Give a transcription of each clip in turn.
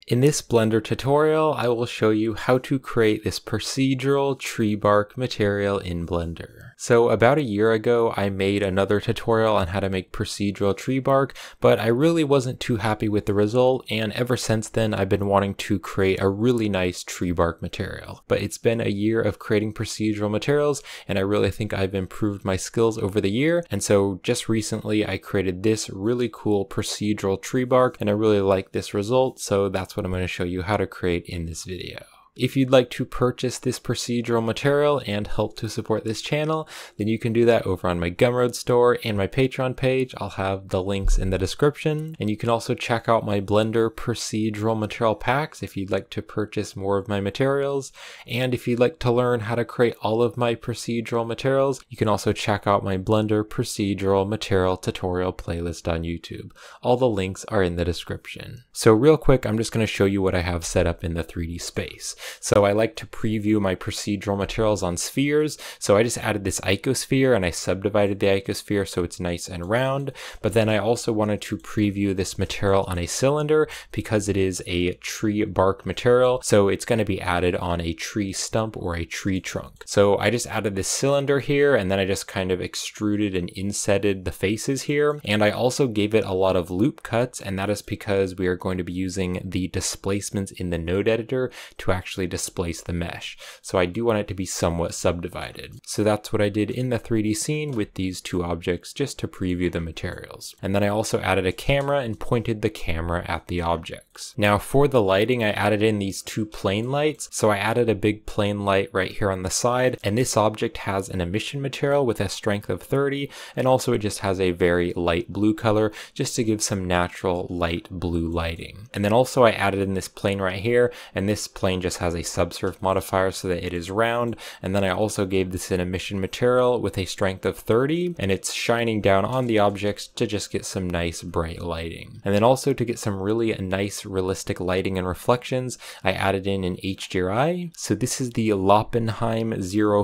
In this Blender tutorial, I will show you how to create this procedural tree bark material in Blender. So about a year ago, I made another tutorial on how to make procedural tree bark, but I really wasn't too happy with the result, and ever since then I've been wanting to create a really nice tree bark material. But it's been a year of creating procedural materials, and I really think I've improved my skills over the year, and so just recently I created this really cool procedural tree bark, and I really like this result, so that's what I'm going to show you how to create in this video. If you'd like to purchase this procedural material and help to support this channel, then you can do that over on my Gumroad store and my Patreon page. I'll have the links in the description. And you can also check out my Blender procedural material packs if you'd like to purchase more of my materials. And if you'd like to learn how to create all of my procedural materials, you can also check out my Blender procedural material tutorial playlist on YouTube. All the links are in the description. So real quick, I'm just going to show you what I have set up in the 3D space. So I like to preview my procedural materials on spheres. So I just added this icosphere and I subdivided the icosphere so it's nice and round. But then I also wanted to preview this material on a cylinder because it is a tree bark material. So it's going to be added on a tree stump or a tree trunk. So I just added this cylinder here and then I just kind of extruded and insetted the faces here. And I also gave it a lot of loop cuts, and that is because we are going to be using the displacements in the node editor to actually displace the mesh. So I do want it to be somewhat subdivided. So that's what I did in the 3D scene with these two objects just to preview the materials. And then I also added a camera and pointed the camera at the objects. Now for the lighting, I added in these two plane lights. So I added a big plane light right here on the side, and this object has an emission material with a strength of 30, and also it just has a very light blue color just to give some natural light blue lighting. And then also I added in this plane right here, and this plane just has a subsurf modifier so that it is round. And then I also gave this an emission material with a strength of 30, and it's shining down on the objects to just get some nice bright lighting. And then also to get some really nice realistic lighting and reflections, I added in an HDRI. So this is the Loppenheim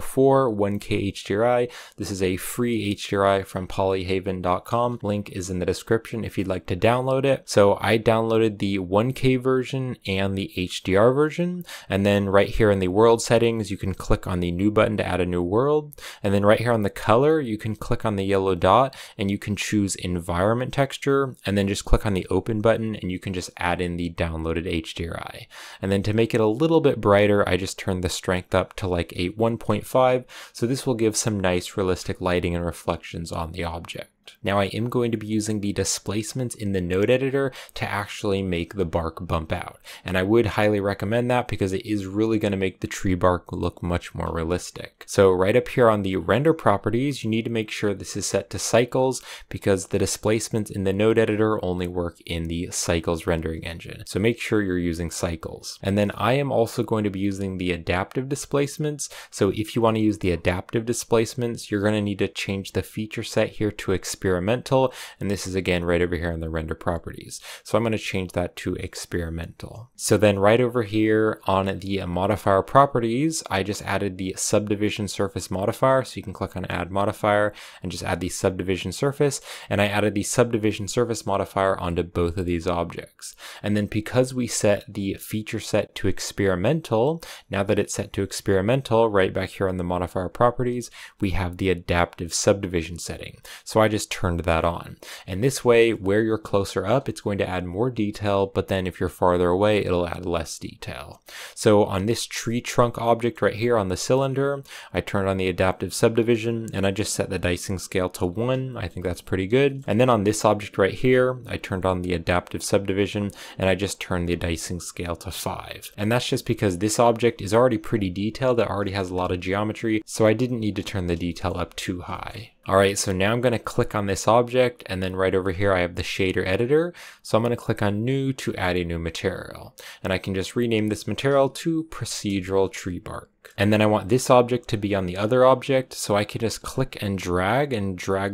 04 1K HDRI. This is a free HDRI from polyhaven.com. Link is in the description if you'd like to download it. So I downloaded the 1K version and the HDR version. And then right here in the world settings, you can click on the new button to add a new world. And then right here on the color, you can click on the yellow dot and you can choose environment texture, and then just click on the open button and you can just add in the downloaded HDRI. And then to make it a little bit brighter, I just turned the strength up to like a 1.5. So this will give some nice realistic lighting and reflections on the object. Now I am going to be using the displacements in the node editor to actually make the bark bump out. And I would highly recommend that because it is really going to make the tree bark look much more realistic. So right up here on the render properties, you need to make sure this is set to cycles because the displacements in the node editor only work in the cycles rendering engine. So make sure you're using cycles. And then I am also going to be using the adaptive displacements. So if you want to use the adaptive displacements, you're going to need to change the feature set here to experimental, and this is again right over here in the render properties. So I'm going to change that to experimental. So then right over here on the modifier properties, I just added the subdivision surface modifier. So you can click on add modifier and just add the subdivision surface, and I added the subdivision surface modifier onto both of these objects. And then because we set the feature set to experimental, now that it's set to experimental, right back here on the modifier properties, we have the adaptive subdivision setting. So I just turned that on. And this way, where you're closer up, it's going to add more detail, but then if you're farther away, it'll add less detail. So on this tree trunk object right here on the cylinder, I turned on the adaptive subdivision and I just set the dicing scale to 1. I think that's pretty good. And then on this object right here, I turned on the adaptive subdivision and I just turned the dicing scale to 5. And that's just because this object is already pretty detailed. It already has a lot of geometry, so I didn't need to turn the detail up too high. Alright, so now I'm going to click on this object, and then right over here I have the shader editor. So I'm going to click on new to add a new material. And I can just rename this material to procedural tree bark. And then I want this object to be on the other object, so I can just click and drag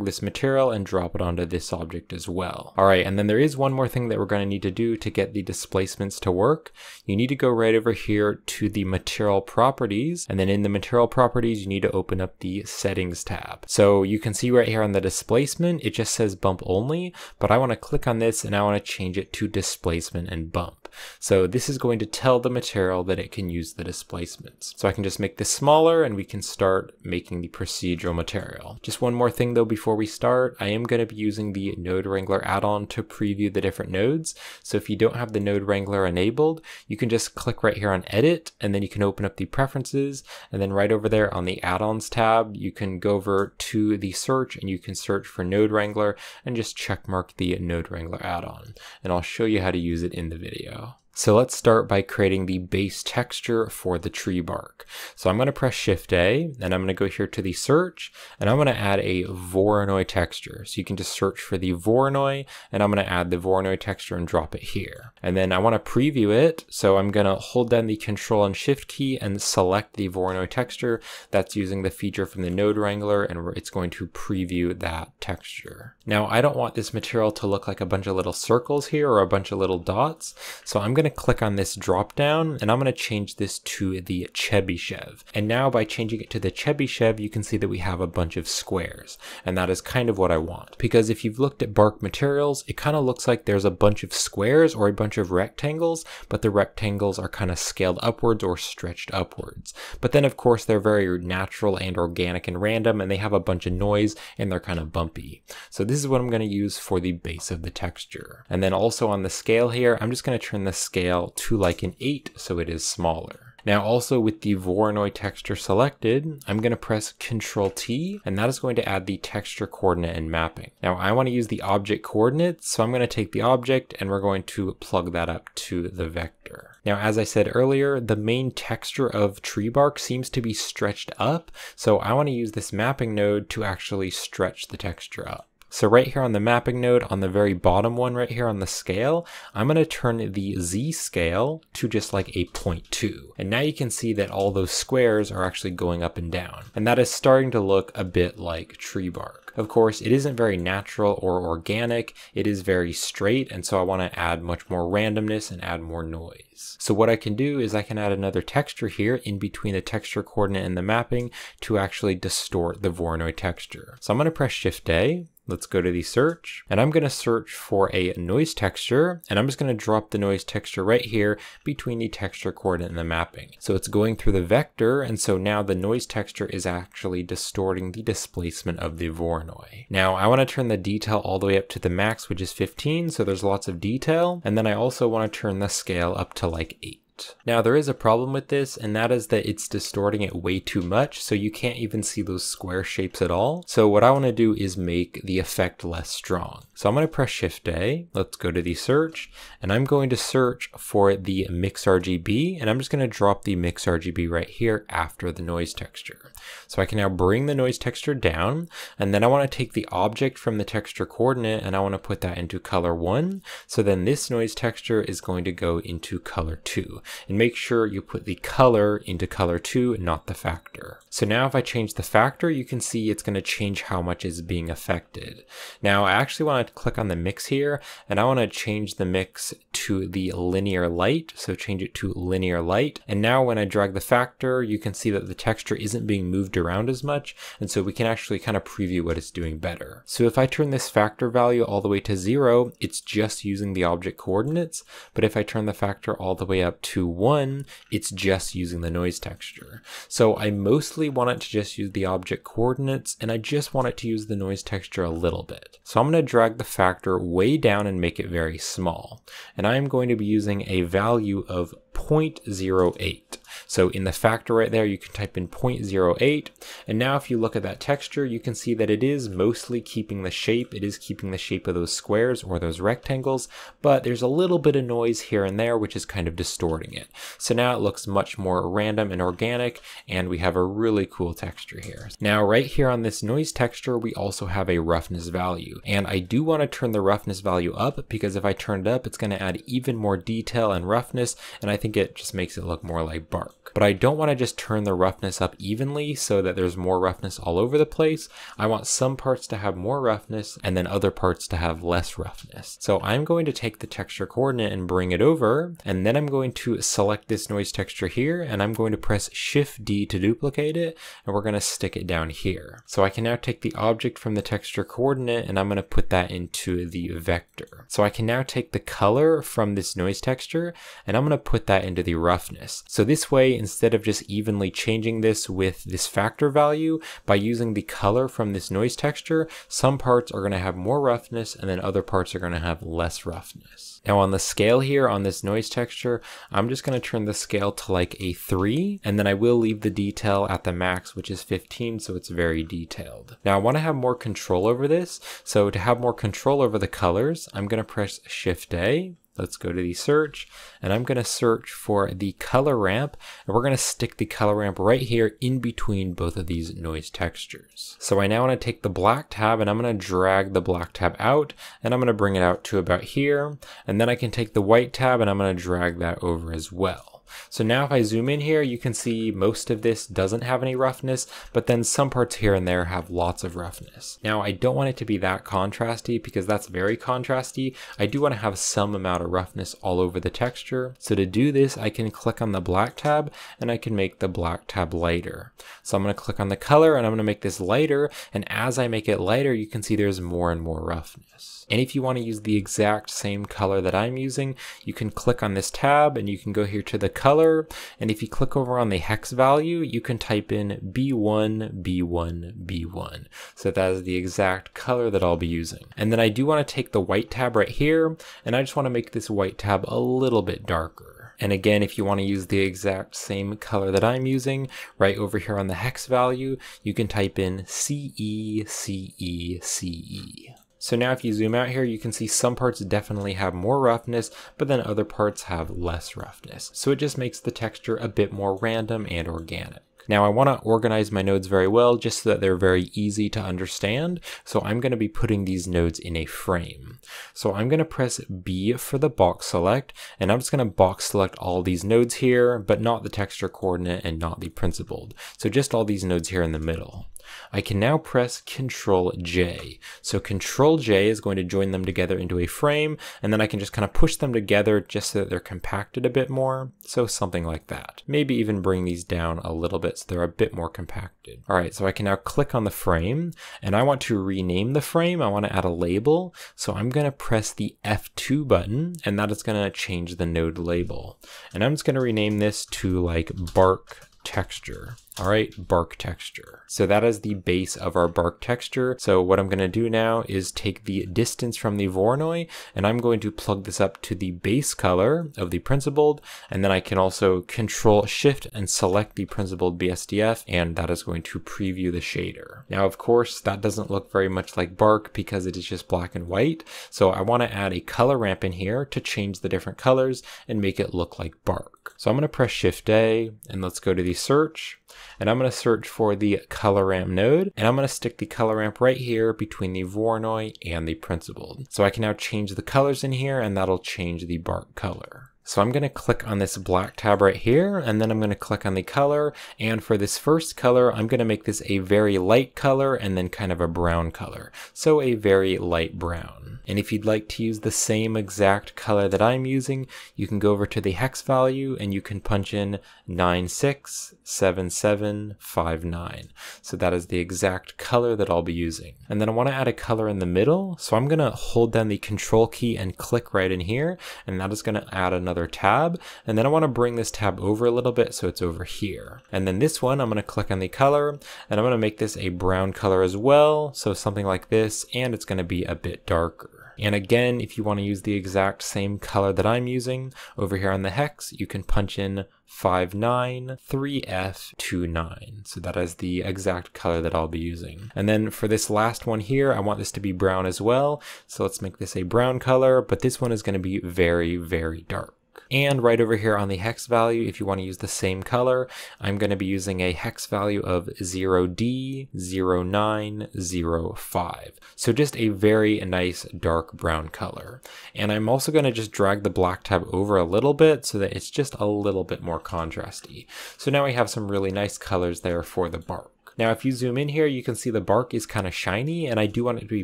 this material and drop it onto this object as well. Alright, and then there is one more thing that we're going to need to do to get the displacements to work. You need to go right over here to the material properties, and then in the material properties you need to open up the settings tab. So you can see right here on the displacement, it just says bump only, but I want to click on this and I want to change it to displacement and bump. So this is going to tell the material that it can use the displacements. So I can just make this smaller and we can start making the procedural material. Just one more thing though before we start, I am going to be using the Node Wrangler add-on to preview the different nodes. So if you don't have the Node Wrangler enabled, you can just click right here on Edit, and then you can open up the preferences, and then right over there on the add-ons tab, you can go over to the search and you can search for Node Wrangler and just check mark the Node Wrangler add-on. And I'll show you how to use it in the video. So let's start by creating the base texture for the tree bark. So I'm going to press Shift A, and I'm going to go here to the search, and I'm going to add a Voronoi texture. So you can just search for the Voronoi, and I'm going to add the Voronoi texture and drop it here. And then I want to preview it, so I'm going to hold down the Control and Shift key and select the Voronoi texture. That's using the feature from the Node Wrangler, and it's going to preview that texture. Now I don't want this material to look like a bunch of little circles here or a bunch of little dots, so I'm going to click on this drop down, and I'm going to change this to the Chebyshev. And now by changing it to the Chebyshev, you can see that we have a bunch of squares, and that is kind of what I want. Because if you've looked at bark materials, it kind of looks like there's a bunch of squares or a bunch of rectangles, but the rectangles are kind of scaled upwards or stretched upwards. But then of course they're very natural and organic and random, and they have a bunch of noise and they're kind of bumpy. So this is what I'm going to use for the base of the texture. And then also on the scale here, I'm just going to turn the scale to like an 8 so it is smaller. Now also with the Voronoi texture selected, I'm going to press Ctrl T, and that is going to add the texture coordinate and mapping. Now I want to use the object coordinates, so I'm going to take the object and we're going to plug that up to the vector. Now as I said earlier, the main texture of tree bark seems to be stretched up, so I want to use this mapping node to actually stretch the texture up. So right here on the mapping node, on the very bottom one right here on the scale, I'm going to turn the Z scale to just like a 0.2. And now you can see that all those squares are actually going up and down. And that is starting to look a bit like tree bark. Of course, it isn't very natural or organic. It is very straight. And so I want to add much more randomness and add more noise. So what I can do is I can add another texture here in between the texture coordinate and the mapping to actually distort the Voronoi texture. So I'm going to press Shift A. Let's go to the search, and I'm going to search for a noise texture, and I'm just going to drop the noise texture right here between the texture coordinate and the mapping. So it's going through the vector, and so now the noise texture is actually distorting the displacement of the Voronoi. Now I want to turn the detail all the way up to the max, which is 15, so there's lots of detail, and then I also want to turn the scale up to like 8. Now there is a problem with this, and that is that it's distorting it way too much, so you can't even see those square shapes at all. So what I want to do is make the effect less strong. So I'm going to press Shift A, let's go to the search, and I'm going to search for the Mix RGB, and I'm just going to drop the Mix RGB right here after the noise texture. So I can now bring the noise texture down, and then I want to take the object from the texture coordinate and I want to put that into color 1. So then this noise texture is going to go into color 2. And make sure you put the color into color 2, not the factor. So now if I change the factor, you can see it's going to change how much is being affected. Now I actually want to click on the mix here, and I want to change the mix to the linear light. So change it to linear light. And now when I drag the factor, you can see that the texture isn't being moved around as much. And so we can actually kind of preview what it's doing better. So if I turn this factor value all the way to 0, it's just using the object coordinates. But if I turn the factor all the way up to 1, it's just using the noise texture. So I mostly want it to just use the object coordinates, and I just want it to use the noise texture a little bit. So I'm going to drag the factor way down and make it very small. And I am going to be using a value of 0.08. So in the factor right there, you can type in 0.08. And now if you look at that texture, you can see that it is mostly keeping the shape. It is keeping the shape of those squares or those rectangles, but there's a little bit of noise here and there, which is kind of distorting it. So now it looks much more random and organic, and we have a really cool texture here. Now right here on this noise texture, we also have a roughness value. And I do want to turn the roughness value up, because if I turn it up, it's going to add even more detail and roughness, and I think it just makes it look more like bark. But I don't want to just turn the roughness up evenly so that there's more roughness all over the place. I want some parts to have more roughness and then other parts to have less roughness. So I'm going to take the texture coordinate and bring it over, and then I'm going to select this noise texture here, and I'm going to press Shift D to duplicate it, and we're going to stick it down here. So I can now take the object from the texture coordinate and I'm going to put that into the vector. So I can now take the color from this noise texture and I'm going to put that into the roughness. So this way, instead of just evenly changing this with this factor value, by using the color from this noise texture, some parts are going to have more roughness and then other parts are going to have less roughness. Now on the scale here on this noise texture, I'm just going to turn the scale to like a 3, and then I will leave the detail at the max, which is 15, so it's very detailed. Now I want to have more control over this, so to have more control over the colors, I'm going to press Shift A. Let's go to the search, and I'm going to search for the color ramp, and we're going to stick the color ramp right here in between both of these noise textures. So I now want to take the black tab and I'm going to drag the black tab out, and I'm going to bring it out to about here, and then I can take the white tab and I'm going to drag that over as well. So now if I zoom in here, you can see most of this doesn't have any roughness, but then some parts here and there have lots of roughness. Now I don't want it to be that contrasty because that's very contrasty. I do want to have some amount of roughness all over the texture. So to do this, I can click on the black tab and I can make the black tab lighter. So I'm going to click on the color and I'm going to make this lighter, and as I make it lighter, you can see there's more and more roughness. And if you want to use the exact same color that I'm using, you can click on this tab and you can go here to the color, and if you click over on the hex value, you can type in B1, B1, B1. So that is the exact color that I'll be using. And then I do want to take the white tab right here, and I just want to make this white tab a little bit darker. And again, if you want to use the exact same color that I'm using, right over here on the hex value, you can type in CE, CE, CE. So now if you zoom out here, you can see some parts definitely have more roughness, but then other parts have less roughness. So it just makes the texture a bit more random and organic. Now I want to organize my nodes very well just so that they're very easy to understand. So I'm going to be putting these nodes in a frame. So I'm going to press B for the box select, and I'm just going to box select all these nodes here, but not the texture coordinate and not the principled. So just all these nodes here in the middle. I can now press Control J. So Control J is going to join them together into a frame, and then I can just kind of push them together just so that they're compacted a bit more. So something like that. Maybe even bring these down a little bit so they're a bit more compacted. All right, so I can now click on the frame, and I want to rename the frame. I want to add a label. So I'm going to press the F2 button, and that is going to change the node label. And I'm just going to rename this to like bark texture. All right, bark texture. So that is the base of our bark texture. So what I'm going to do now is take the distance from the Voronoi, and I'm going to plug this up to the base color of the principled, and then I can also Control Shift and select the principled BSDF, and that is going to preview the shader. Now, of course, that doesn't look very much like bark because it is just black and white. So I want to add a color ramp in here to change the different colors and make it look like bark. So I'm going to press Shift A, and let's go to the search. And I'm going to search for the color ramp node, and I'm going to stick the color ramp right here between the Voronoi and the principled. So I can now change the colors in here, and that'll change the bark color. So I'm going to click on this black tab right here, and then I'm going to click on the color, and for this first color, I'm going to make this a very light color and then kind of a brown color. So a very light brown. And if you'd like to use the same exact color that I'm using, you can go over to the hex value and you can punch in 967759. So that is the exact color that I'll be using. And then I want to add a color in the middle. So I'm going to hold down the Control key and click right in here, and that is going to add another tab. And then I want to bring this tab over a little bit so it's over here. And then this one, I'm going to click on the color, and I'm going to make this a brown color as well. So something like this, and it's going to be a bit darker. And again, if you want to use the exact same color that I'm using, over here on the hex, you can punch in 593F29. So that is the exact color that I'll be using. And then for this last one here, I want this to be brown as well. So let's make this a brown color, but this one is going to be very, very dark. And right over here on the hex value, if you want to use the same color, I'm going to be using a hex value of 0D0905. So just a very nice dark brown color. And I'm also going to just drag the black tab over a little bit so that it's just a little bit more contrasty. So now we have some really nice colors there for the bark. Now if you zoom in here, you can see the bark is kind of shiny, and I do want it to be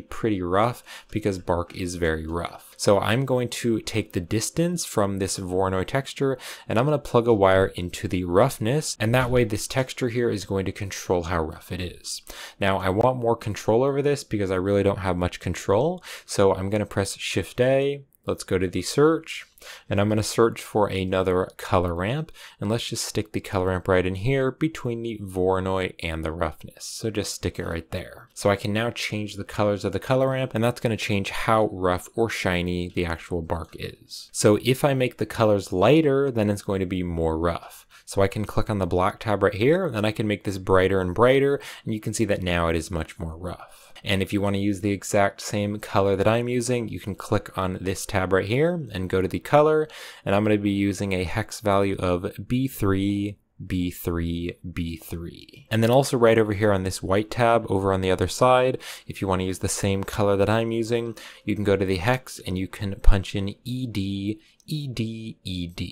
pretty rough because bark is very rough. So I'm going to take the distance from this Voronoi texture, and I'm going to plug a wire into the roughness, and that way this texture here is going to control how rough it is. Now I want more control over this because I really don't have much control, so I'm going to press Shift A. Let's go to the search, and I'm going to search for another color ramp, and let's just stick the color ramp right in here between the Voronoi and the roughness. So just stick it right there. So I can now change the colors of the color ramp, and that's going to change how rough or shiny the actual bark is. So if I make the colors lighter, then it's going to be more rough. So I can click on the black tab right here, and I can make this brighter and brighter, and you can see that now it is much more rough. And if you want to use the exact same color that I'm using, you can click on this tab right here and go to the color, and I'm going to be using a hex value of B3, B3, B3. And then also right over here on this white tab over on the other side, if you want to use the same color that I'm using, you can go to the hex and you can punch in ED, ED, ED.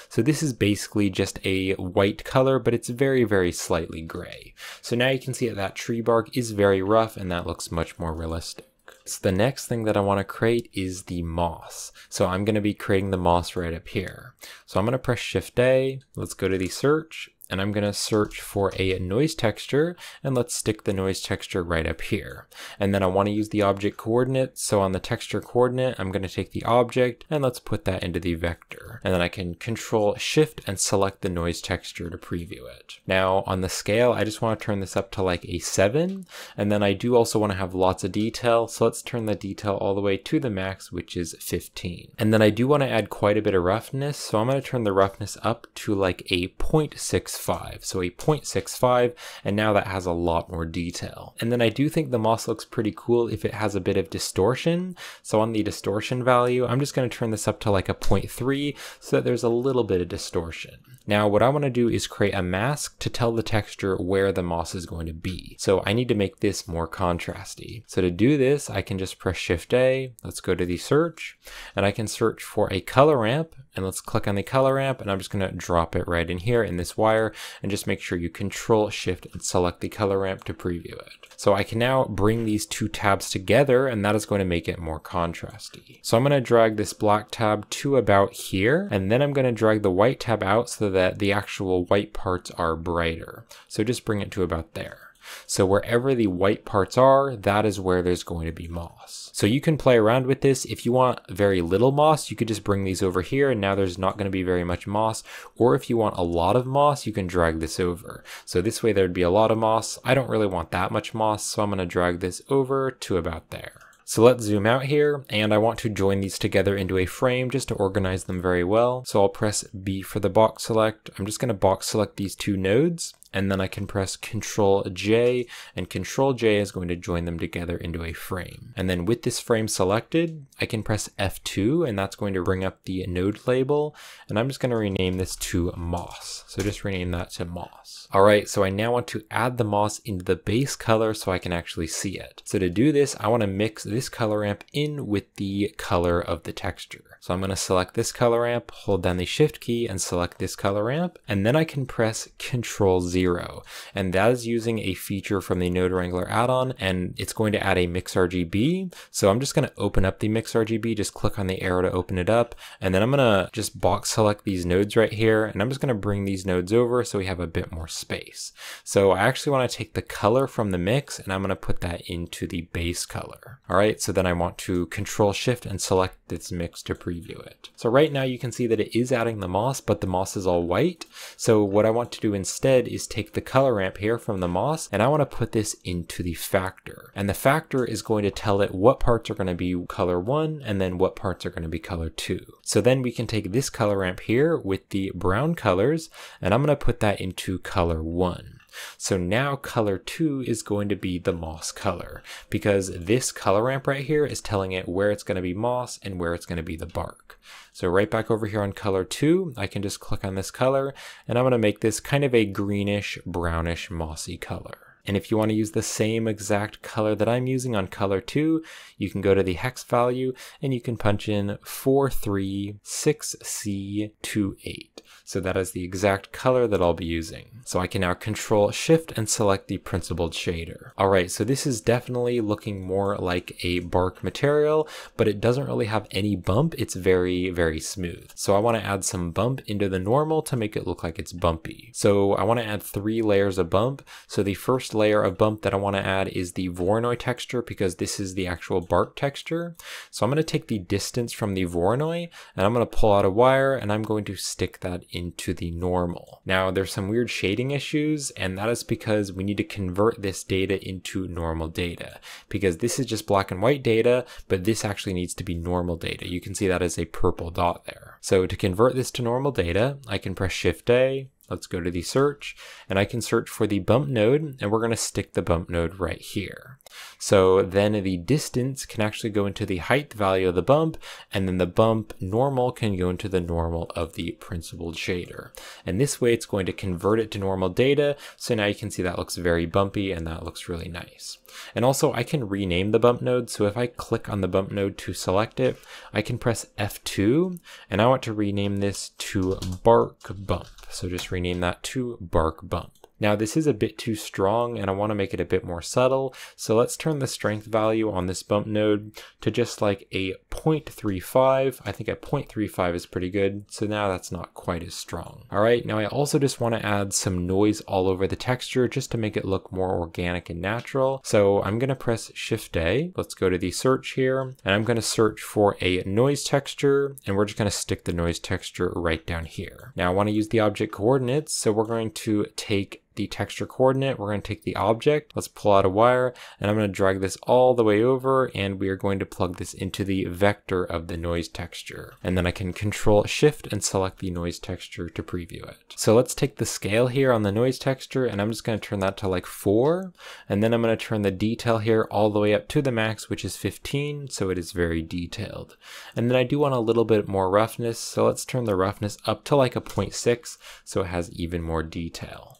So this is basically just a white color, but it's very, very slightly gray. So now you can see that tree bark is very rough, and that looks much more realistic. So the next thing that I want to create is the moss. So I'm going to be creating the moss right up here. So I'm going to press Shift A. Let's go to the search, and I'm going to search for a noise texture, and let's stick the noise texture right up here. And then I want to use the object coordinate. So on the texture coordinate, I'm going to take the object and let's put that into the vector. And then I can Control Shift and select the noise texture to preview it. Now on the scale, I just want to turn this up to like a 7. And then I do also want to have lots of detail. So let's turn the detail all the way to the max, which is 15. And then I do want to add quite a bit of roughness. So I'm going to turn the roughness up to like a 0.65. So a 0.65, and now that has a lot more detail. And then I do think the moss looks pretty cool if it has a bit of distortion. So on the distortion value, I'm just going to turn this up to like a 0.3 so that there's a little bit of distortion. Now what I want to do is create a mask to tell the texture where the moss is going to be. So I need to make this more contrasty. So to do this, I can just press Shift A. Let's go to the search, and I can search for a color ramp, and let's click on the color ramp, and I'm just going to drop it right in here in this wire, and just make sure you Control Shift and select the color ramp to preview it. So I can now bring these two tabs together, and that is going to make it more contrasty. So I'm going to drag this black tab to about here, and then I'm going to drag the white tab out so that the actual white parts are brighter. So just bring it to about there. So wherever the white parts are, that is where there's going to be moss. So you can play around with this. If you want very little moss, you could just bring these over here, and now there's not going to be very much moss. Or if you want a lot of moss, you can drag this over. So this way there'd be a lot of moss. I don't really want that much moss, so I'm going to drag this over to about there. So let's zoom out here, and I want to join these together into a frame just to organize them very well. So I'll press B for the box select. I'm just going to box select these two nodes, and then I can press Control J, and Control J is going to join them together into a frame. And then with this frame selected, I can press F2, and that's going to bring up the node label, and I'm just going to rename this to moss. So just rename that to moss. All right, so I now want to add the moss into the base color so I can actually see it. So to do this, I want to mix this color ramp in with the color of the texture. So I'm going to select this color ramp, hold down the Shift key, and select this color ramp, and then I can press Control 0, and that is using a feature from the Node Wrangler add-on, and it's going to add a Mix RGB. So I'm just going to open up the Mix RGB, just click on the arrow to open it up, and then I'm going to just box select these nodes right here, and I'm just going to bring these nodes over so we have a bit more space. So I actually want to take the color from the mix, and I'm going to put that into the base color. All right, so then I want to Control Shift and select this mix to preview it. So right now you can see that it is adding the moss, but the moss is all white. So what I want to do instead is take the color ramp here from the moss, and I want to put this into the factor. And the factor is going to tell it what parts are going to be color 1 and then what parts are going to be color 2. So then we can take this color ramp here with the brown colors, and I'm going to put that into color 1. So now color 2 is going to be the moss color, because this color ramp right here is telling it where it's going to be moss and where it's going to be the bark. So right back over here on color 2, I can just click on this color, and I'm going to make this kind of a greenish, brownish, mossy color. And if you want to use the same exact color that I'm using on color 2, you can go to the hex value and you can punch in 436C28. So that is the exact color that I'll be using. So I can now Control Shift and select the principled shader. Alright, so this is definitely looking more like a bark material, but it doesn't really have any bump. It's very, very smooth. So I want to add some bump into the normal to make it look like it's bumpy. So I want to add 3 layers of bump. So the first layer of bump that I want to add is the Voronoi texture, because this is the actual bark texture. So I'm going to take the distance from the Voronoi and I'm going to pull out a wire and I'm going to stick that into the normal. Now there's some weird shading issues, and that is because we need to convert this data into normal data, because this is just black and white data, but this actually needs to be normal data. You can see that as a purple dot there. So to convert this to normal data, I can press Shift A. Let's go to the search, and I can search for the bump node, and we're going to stick the bump node right here. So then the distance can actually go into the height value of the bump, and then the bump normal can go into the normal of the principled shader. And this way it's going to convert it to normal data, so now you can see that looks very bumpy and that looks really nice. And also I can rename the bump node, so if I click on the bump node to select it, I can press F2, and I want to rename this to bark bump. So just rename that to bark bump. Now this is a bit too strong and I want to make it a bit more subtle, so let's turn the strength value on this bump node to just like a 0.35. I think a 0.35 is pretty good, so now that's not quite as strong. Alright, now I also just want to add some noise all over the texture just to make it look more organic and natural. So I'm going to press Shift A, let's go to the search here, and I'm going to search for a noise texture, and we're just going to stick the noise texture right down here. Now I want to use the object coordinates, so we're going to take the texture coordinate, we're going to take the object, let's pull out a wire, and I'm going to drag this all the way over, and we are going to plug this into the vector of the noise texture. And then I can Control Shift and select the noise texture to preview it. So let's take the scale here on the noise texture, and I'm just going to turn that to like 4, and then I'm going to turn the detail here all the way up to the max, which is 15, so it is very detailed. And then I do want a little bit more roughness, so let's turn the roughness up to like a 0.6, so it has even more detail.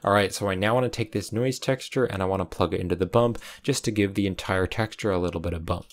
Alright, so I now want to take this noise texture and I want to plug it into the bump just to give the entire texture a little bit of bump.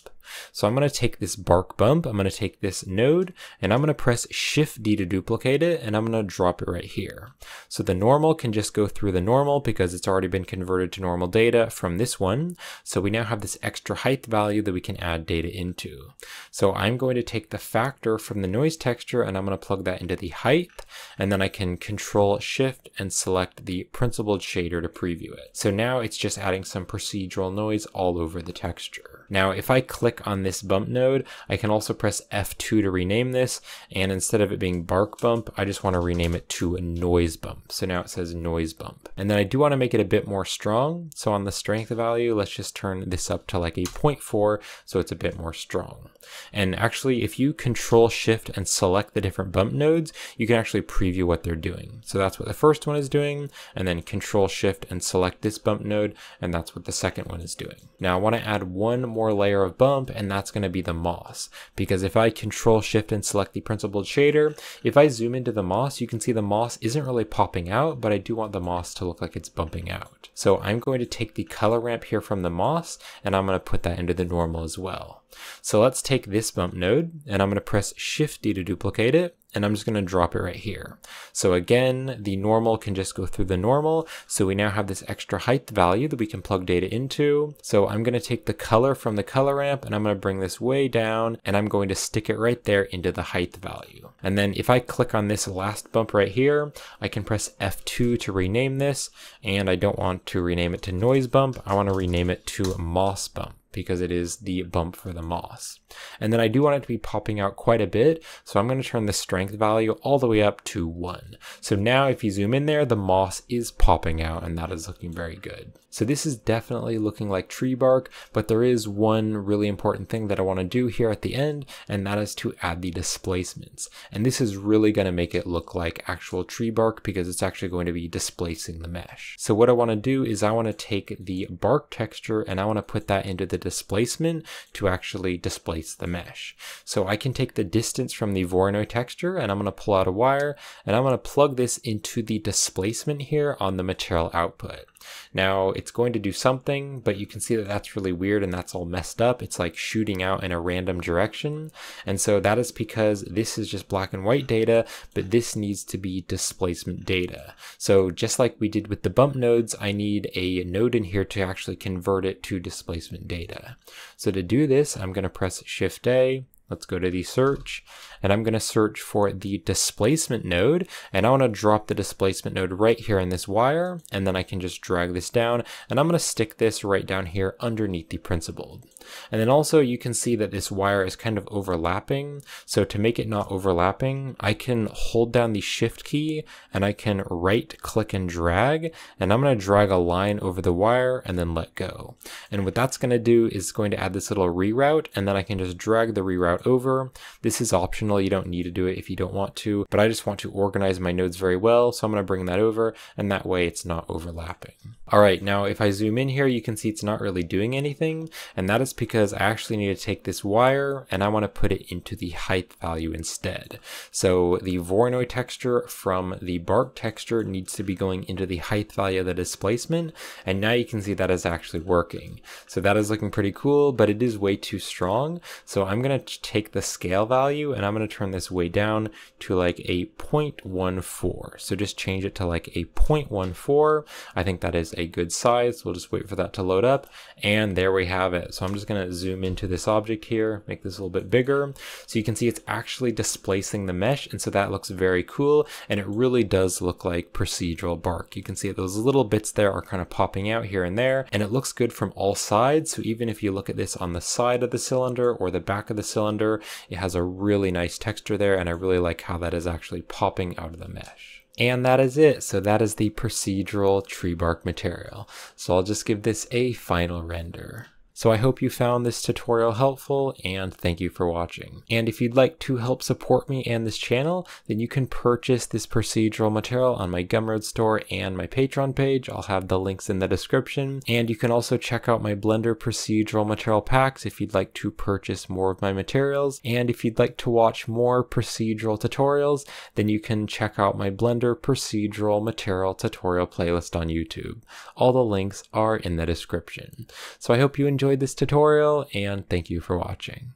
So I'm going to take this bark bump, I'm going to take this node, and I'm going to press Shift D to duplicate it, and I'm going to drop it right here. So the normal can just go through the normal because it's already been converted to normal data from this one. So we now have this extra height value that we can add data into. So I'm going to take the factor from the noise texture and I'm going to plug that into the height, and then I can Control Shift and select the principled shader to preview it. So now it's just adding some procedural noise all over the texture. Now if I click on this bump node, I can also press F2 to rename this, and instead of it being bark bump, I just want to rename it to noise bump. So now it says noise bump. And then I do want to make it a bit more strong, so on the strength value, let's just turn this up to like a 0.4 so it's a bit more strong. And actually if you Control Shift and select the different bump nodes, you can actually preview what they're doing. So that's what the first one is doing, and then Control Shift and select this bump node, and that's what the second one is doing. Now I want to add one more layer of bump, and that's going to be the moss, because if I Control Shift and select the principled shader, if I zoom into the moss, you can see the moss isn't really popping out, but I do want the moss to look like it's bumping out. So I'm going to take the color ramp here from the moss, and I'm going to put that into the normal as well. So let's take this bump node, and I'm going to press Shift D to duplicate it, and I'm just going to drop it right here. So again, the normal can just go through the normal, so we now have this extra height value that we can plug data into. So I'm going to take the color from the color ramp, and I'm going to bring this way down, and I'm going to stick it right there into the height value. And then if I click on this last bump right here, I can press F2 to rename this, and I don't want to rename it to noise bump, I want to rename it to moss bump. because it is the bump for the moss. And then I do want it to be popping out quite a bit, so I'm going to turn the strength value all the way up to 1. So now if you zoom in there, the moss is popping out, and that is looking very good. So this is definitely looking like tree bark, but there is one really important thing that I want to do here at the end, and that is to add the displacements. And this is really going to make it look like actual tree bark because it's actually going to be displacing the mesh. So what I want to do is I want to take the bark texture and I want to put that into the displacement to actually displace the mesh. So I can take the distance from the Voronoi texture and I'm going to pull out a wire and I'm going to plug this into the displacement here on the material output. Now it's going to do something, but you can see that that's really weird and that's all messed up. It's like shooting out in a random direction. And so that is because this is just black and white data, but this needs to be displacement data. So just like we did with the bump nodes, I need a node in here to actually convert it to displacement data. So to do this, I'm going to press Shift A. Let's go to the search and I'm going to search for the displacement node and I want to drop the displacement node right here in this wire and then I can just drag this down and I'm going to stick this right down here underneath the principled. And then also you can see that this wire is kind of overlapping. So to make it not overlapping, I can hold down the Shift key and I can right click and drag and I'm going to drag a line over the wire and then let go. And what that's going to do is going to add this little reroute and then I can just drag the reroute over. This is optional. You don't need to do it if you don't want to, but I just want to organize my nodes very well. So I'm going to bring that over and that way it's not overlapping. All right, now if I zoom in here, you can see it's not really doing anything. And that is because I actually need to take this wire and I want to put it into the height value instead. So the Voronoi texture from the bark texture needs to be going into the height value of the displacement. And now you can see that is actually working. So that is looking pretty cool, but it is way too strong. So I'm going to take the scale value and I'm going to turn this way down to like a 0.14. So just change it to like a 0.14. I think that is a good size. We'll just wait for that to load up and there we have it. So I'm just going to zoom into this object here, make this a little bit bigger. So you can see it's actually displacing the mesh and so that looks very cool and it really does look like procedural bark. You can see those little bits there are kind of popping out here and there and it looks good from all sides. So even if you look at this on the side of the cylinder or the back of the cylinder, it has a really nice texture there and I really like how that is actually popping out of the mesh. And that is it. So that is the procedural tree bark material. So I'll just give this a final render. So I hope you found this tutorial helpful and thank you for watching. And if you'd like to help support me and this channel, then you can purchase this procedural material on my Gumroad store and my Patreon page. I'll have the links in the description. And you can also check out my Blender procedural material packs if you'd like to purchase more of my materials. And if you'd like to watch more procedural tutorials, then you can check out my Blender procedural material tutorial playlist on YouTube. All the links are in the description. So I hope you enjoyed this tutorial and thank you for watching.